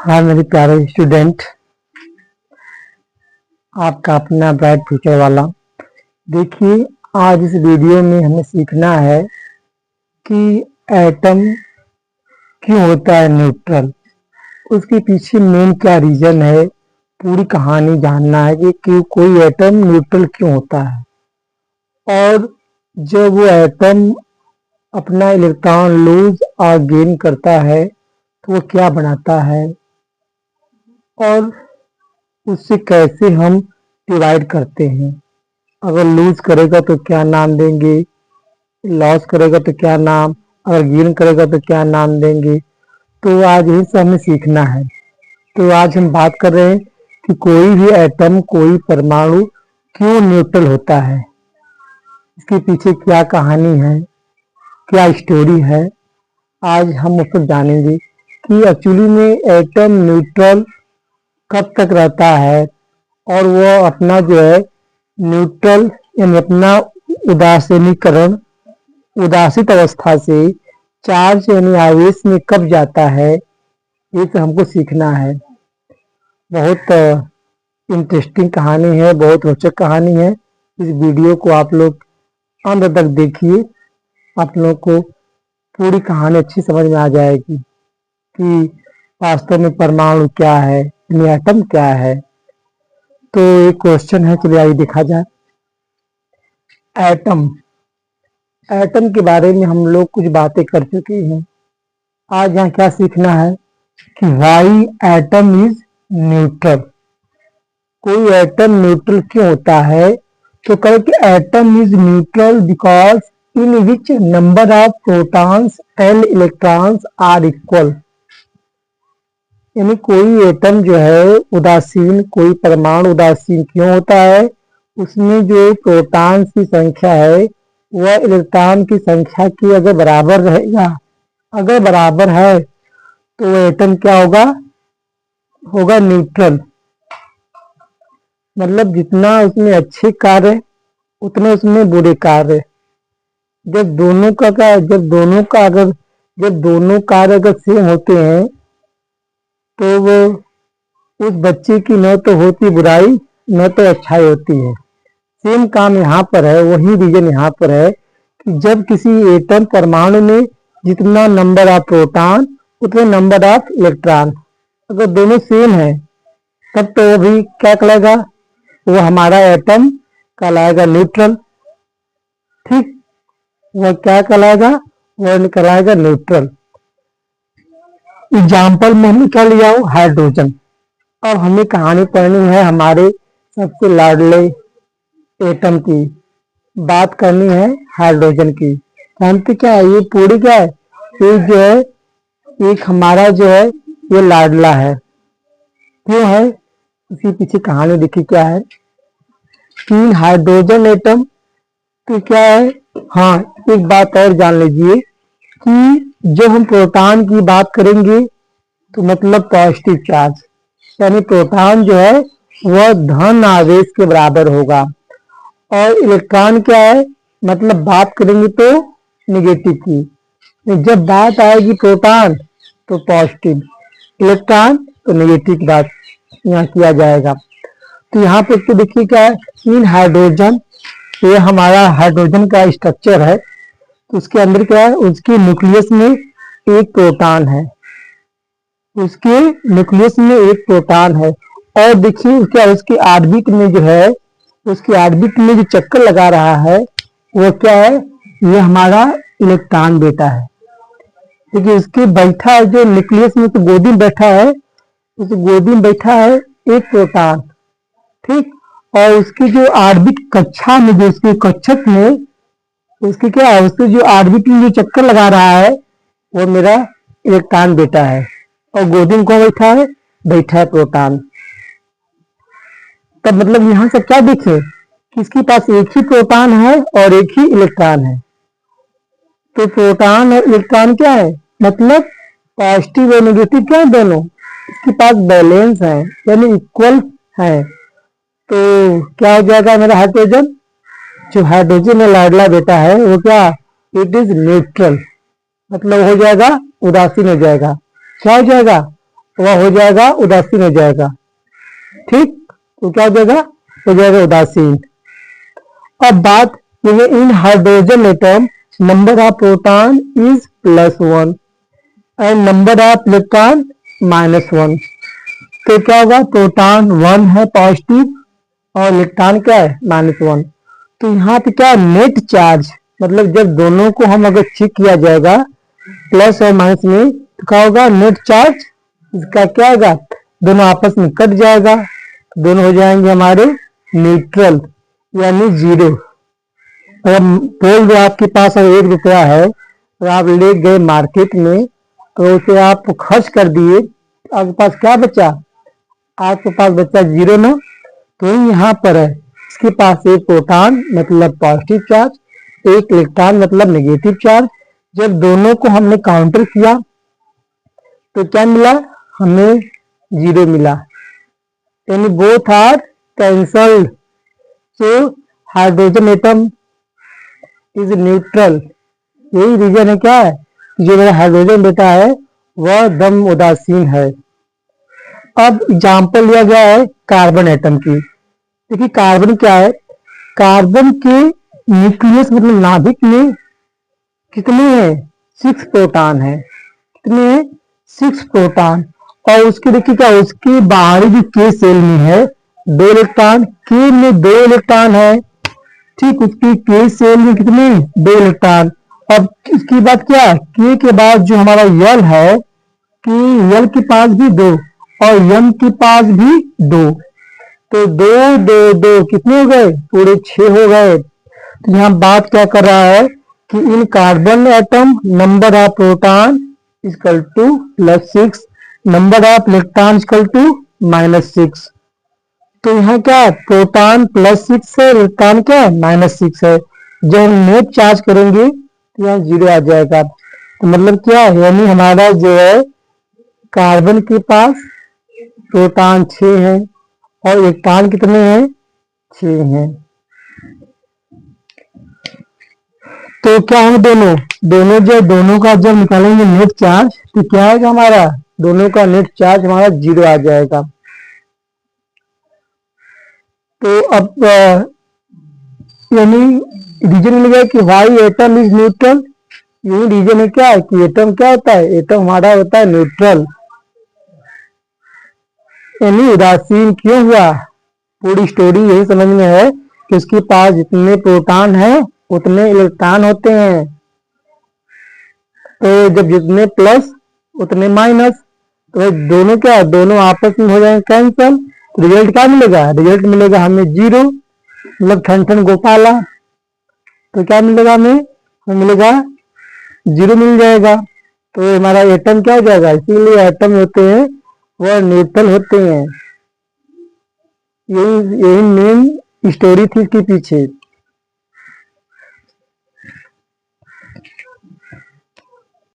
हाँ मेरे प्यारे स्टूडेंट, आपका अपना ब्राइट फ्यूचर वाला। देखिए, आज इस वीडियो में हमें सीखना है कि एटम क्यों होता है न्यूट्रल, उसके पीछे मेन क्या रीजन है। पूरी कहानी जानना है कि क्यों कोई एटम न्यूट्रल क्यों होता है, और जब वो एटम अपना इलेक्ट्रॉन लूज और गेन करता है तो वो क्या बनाता है, और उससे कैसे हम डिवाइड करते हैं। अगर लूज करेगा तो क्या नाम देंगे, लॉस करेगा तो क्या नाम, अगर गेन करेगा तो क्या नाम देंगे। तो आज यही सब हमें सीखना है। तो आज हम बात कर रहे हैं कि कोई भी एटम, कोई परमाणु क्यों न्यूट्रल होता है, इसके पीछे क्या कहानी है, क्या स्टोरी है। आज हम उसको जानेंगे कि एक्चुअली में एटम न्यूट्रल कब तक रहता है, और वो अपना जो है न्यूट्रल यानी अपना उदासीनीकरण, उदासित अवस्था से चार्ज यानी आवेश में कब जाता है, ये तो हमको सीखना है। बहुत इंटरेस्टिंग कहानी है, बहुत रोचक कहानी है। इस वीडियो को आप लोग अंत तक देखिए, आप लोगों को पूरी कहानी अच्छी समझ में आ जाएगी कि वास्तव में परमाणु क्या है, यानी एटम क्या है। तो एक क्वेश्चन है, चलिए आइए देखा जाए। एटम, एटम के बारे में हम लोग कुछ बातें कर चुके हैं। आज यहाँ क्या सीखना है कि व्हाई एटम इज न्यूट्रल। कोई एटम न्यूट्रल क्यों होता है, तो कहे कि atom is neutral because in which number of protons and electrons are equal. यानी कोई एटम जो है उदासीन, कोई परमाणु उदासीन क्यों होता है, उसमें जो प्रोटॉन्स की संख्या है वह इलेक्ट्रॉन की संख्या की अगर बराबर रहेगा, अगर बराबर है तो वो एटम क्या होगा, होगा न्यूट्रल। मतलब जितना उसमें अच्छे कार्य उतने उसमें बुरे कार्य। जब दोनों का जब दोनों कार्य अगर सेम होते हैं तो वो उस बच्चे की न तो होती बुराई न तो अच्छाई होती है। सेम काम यहाँ पर है, वही रीजन यहाँ पर है कि जब किसी एटम परमाणु में जितना नंबर ऑफ प्रोटॉन उतने नंबर ऑफ इलेक्ट्रॉन, अगर दोनों सेम है तब तो वो भी क्या कहलाएगा, वो हमारा एटम कहलाएगा न्यूट्रल। ठीक, वह क्या कहलाएगा, वह कहलाएगा न्यूट्रल। एग्जाम्पल में हमने क्या लिया हो, हाइड्रोजन। अब हमें कहानी पढ़नी है हमारे सबसे लाडले एटम की, बात करनी है हाइड्रोजन की। जानते क्या है, ये पूरी क्या है, ये जो है एक हमारा जो है ये लाडला है। क्यों है, इसके पीछे कहानी देखिए क्या है कि हाइड्रोजन एटम तो क्या है। हाँ, एक बात और जान लीजिए कि जब हम प्रोटॉन की बात करेंगे तो मतलब पॉजिटिव चार्ज, यानी प्रोटॉन जो है वह धन आवेश के बराबर होगा, और इलेक्ट्रॉन क्या है, मतलब बात करेंगे तो निगेटिव की। जब बात आएगी प्रोटॉन तो पॉजिटिव, इलेक्ट्रॉन तो निगेटिव की बात यहाँ किया जाएगा। तो यहाँ पे तो देखिए क्या है, इन हाइड्रोजन, ये हमारा हाइड्रोजन का स्ट्रक्चर है। तो उसके अंदर क्या है, उसके न्यूक्लियस में एक प्रोटॉन है, उसके न्यूक्लियस में एक प्रोटॉन है। और देखिए क्या, उसके ऑर्बिट में जो है, उसके ऑर्बिट में जो चक्कर लगा रहा है वो क्या है, ये हमारा इलेक्ट्रॉन बेटा है। देखिए उसके बैठा है जो न्यूक्लियस में, तो गोदी में बैठा है, उस गोदी में बैठा है एक प्रोटॉन। ठीक, और उसकी जो ऑर्बिट कक्षा में, जो उसके कक्षक में उसके क्या है, उसके जो ऑर्बिट में जो चक्कर लगा रहा है वो मेरा इलेक्ट्रॉन बेटा है। और गोदी में कौन बैठा है, बैठा है प्रोटॉन। तब मतलब यहां से क्या देखे कि इसके पास एक ही प्रोटॉन है और एक ही इलेक्ट्रॉन है। तो प्रोटॉन और इलेक्ट्रॉन क्या है, मतलब पॉजिटिव और नेगेटिव क्या है, दोनों इसके पास बैलेंस है, यानी इक्वल है। तो क्या हो जाएगा मेरा हाइड्रोजन, जो हाइड्रोजन में लाडला बेटा है वो क्या, इट इज न्यूट्रल, मतलब हो जाएगा उदासीन हो जाएगा। क्या हो जाएगा, वह हो जाएगा उदासीन हो जाएगा। ठीक, तो क्या हो जाएगा उदासीन। अब बात ये in hydrogen atom number of proton is +1 and number of electron -1। तो क्या होगा, प्रोटॉन 1 है पॉजिटिव और इलेक्ट्रॉन क्या है -1। तो यहाँ पे क्या नेट चार्ज, मतलब जब दोनों को हम अगर चेक किया जाएगा प्लस और माइनस में, तो क्या होगा नेट चार्ज इसका क्या होगा, दोनों आपस में कट जाएगा, दोनों हो जाएंगे हमारे न्यूट्रल यानी जीरो। अगर बोल दो आपके पास अगर 1 रुपया है तो आप ले गए मार्केट में, तो उसे आप खर्च कर दिए, आपके पास क्या बचा, आपके पास बचा जीरो ना। तो यहाँ पर है इसके पास एक प्रोटॉन मतलब पॉजिटिव चार्ज, एक इलेक्ट्रॉन मतलब नेगेटिव चार्ज। जब दोनों को हमने काउंटर किया तो क्या मिला, हमें जीरो मिला, यानी both are cancelled. So hydrogen atom is neutral. यही रीजन है क्या है, जो मेरा हाइड्रोजन बेटा है वह दम उदासीन है। अब एग्जाम्पल लिया गया है कार्बन एटम की। देखिए कार्बन क्या है, कार्बन के न्यूक्लियस मतलब नाभिक में कितने हैं, 6 प्रोटॉन है। कितने हैं, 6 प्रोटॉन। और उसके देखिए क्या, उसके बाहरी जो के सेल में है 2 इलेक्ट्रॉन, के में 2 इलेक्ट्रॉन है। ठीक, उसकी के सेल में कितने, 2 इलेक्ट्रॉन। अब इसकी बात क्या, के के बाद जो हमारा यल है, कि यल के पास भी 2 और यम के पास भी 2, तो 2 2 2 कितने हो गए, पूरे 6 हो गए। तो यहाँ बात क्या कर रहा है कि in carbon atom number of proton equal to +6, number of electron equal to -6। तो यहाँ क्या है, प्रोटॉन +6 है, इलेक्ट्रॉन क्या है -6 है। जब हम नेट चार्ज करेंगे तो यहाँ जीरो आ जाएगा। तो मतलब क्या है, यानी हमारा जो है कार्बन के पास प्रोटॉन 6 है और इलेक्ट्रॉन कितने हैं, 6 हैं। तो क्या है, दोनों दोनों जो दोनों का जब निकालेंगे नेट चार्ज तो क्या आएगा, हमारा दोनों का नेट चार्ज हमारा जीरो आ जाएगा। तो अब यानी रीजन मिल गया कि वाई एटम इज न्यूट्रल। यही रीजन है क्या, कि एटम क्या होता है, एटम हमारा होता है न्यूट्रल, यानी उदासीन क्यों हुआ। पूरी स्टोरी यही समझ में है कि उसके पास जितने प्रोटॉन है उतने इलेक्ट्रॉन होते हैं। तो जब जितने प्लस उतने माइनस, तो दोनों क्या है, दोनों आपस में हो जाएंगे कैंसल। रिजल्ट क्या मिलेगा, रिजल्ट मिलेगा हमें जीरो, मतलब ठन ठन गोपाला। तो क्या मिलेगा हमें मिलेगा जीरो मिल जाएगा। तो हमारा एटम क्या हो जाएगा, इसीलिए एटम होते हैं वह न्यूट्रल होते हैं। यही यही मेन स्टोरी थी इसके पीछे।